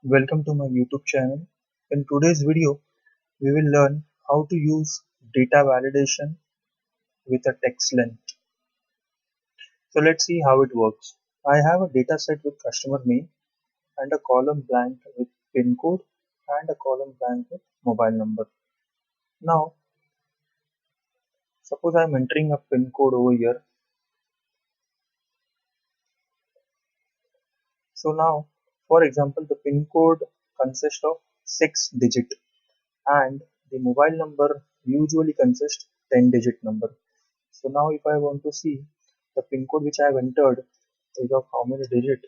Welcome to my YouTube channel. In today's video, we will learn how to use data validation with a text length. So let's see how it works. I have a data set with customer name and a column blank with PIN code and a column blank with mobile number. Now, suppose I'm entering a PIN code over here. So now, for example, the PIN code consists of 6 digit and the mobile number usually consists 10-digit number. So now if I want to see the pin code which I have entered is of how many digit,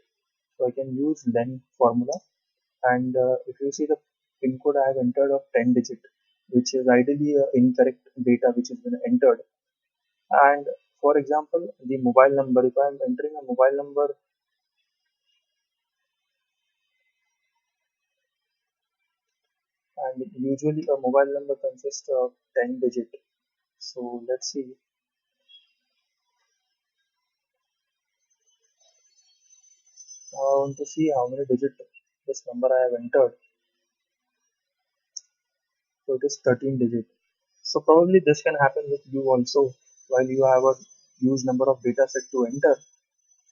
so I can use len formula, and if you see the pin code I have entered of 10 digit, which is ideally incorrect data which has been entered. And for example, the mobile number, if I am entering a mobile number, and usually a mobile number consists of 10 digit. So let's see. Now I want to see how many digit this number I have entered. So it is 13 digit. So probably this can happen with you also while you have a huge number of data set to enter.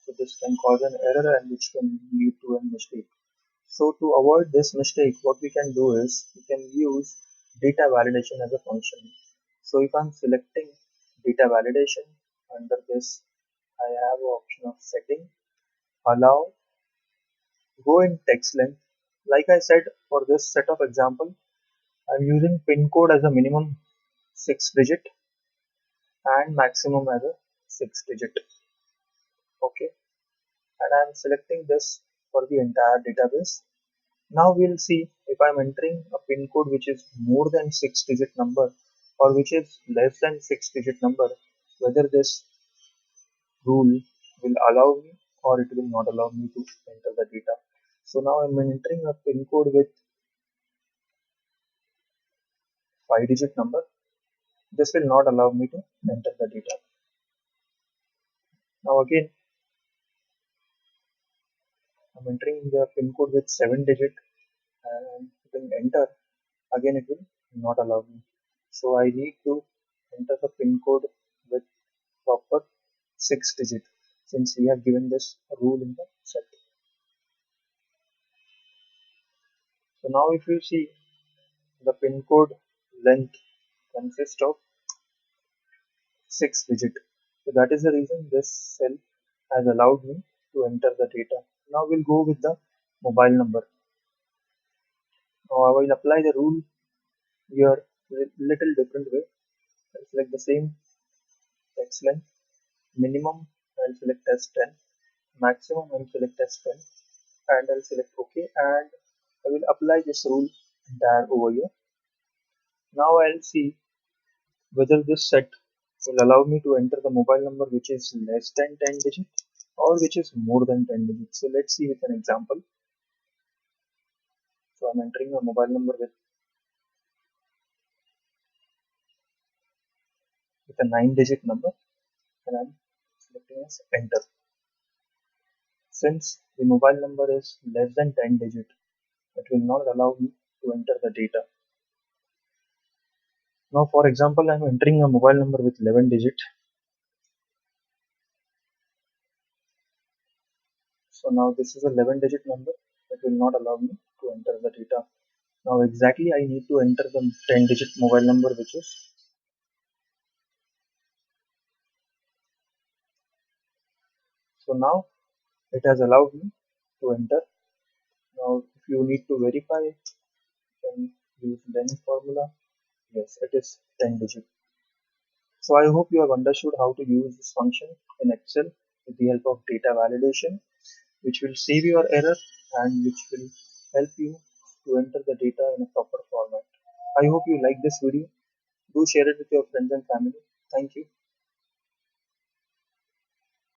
So this can cause an error and which can lead to a mistake. So to avoid this mistake, what we can do is we can use data validation as a function. So if I'm selecting data validation, under this I have an option of setting, allow, go in text length. Like I said, for this set of example, I'm using pin code as a minimum 6 digit and maximum as a 6 digit. Okay, and I'm selecting this for the entire database. Now we'll see if I'm entering a pin code which is more than 6 digit number or which is less than 6 digit number, whether this rule will allow me or it will not allow me to enter the data. So now I'm entering a pin code with 5 digit number. This will not allow me to enter the data. Now again, I'm entering the pin code with 7 digit and hitting enter. Again, it will not allow me. So I need to enter the pin code with proper 6 digit since we have given this rule in the set. So now if you see, the pin code length consists of 6 digit. So that is the reason this cell has allowed me to enter the data. Now we'll go with the mobile number. Now I will apply the rule here little different way. I'll select the same text length. Minimum I'll select as 10, maximum I'll select as 10, and I'll select OK, and I will apply this rule entire over here. Now I'll see whether this set will allow me to enter the mobile number which is less than 10 digit or which is more than 10 digits. So let's see with an example. So I'm entering a mobile number with a 9 digit number and I'm selecting as enter. Since the mobile number is less than 10 digit, it will not allow me to enter the data. Now for example, I'm entering a mobile number with 11 digit. So now this is a 11 digit number that will not allow me to enter the data. Now exactly I need to enter the 10 digit mobile number which is, so now it has allowed me to enter. Now if you need to verify it, then use len formula. Yes, it is 10 digit. So I hope you have understood how to use this function in Excel with the help of data validation, which will save your error and which will help you to enter the data in a proper format. I hope you like this video. Do share it with your friends and family. Thank you.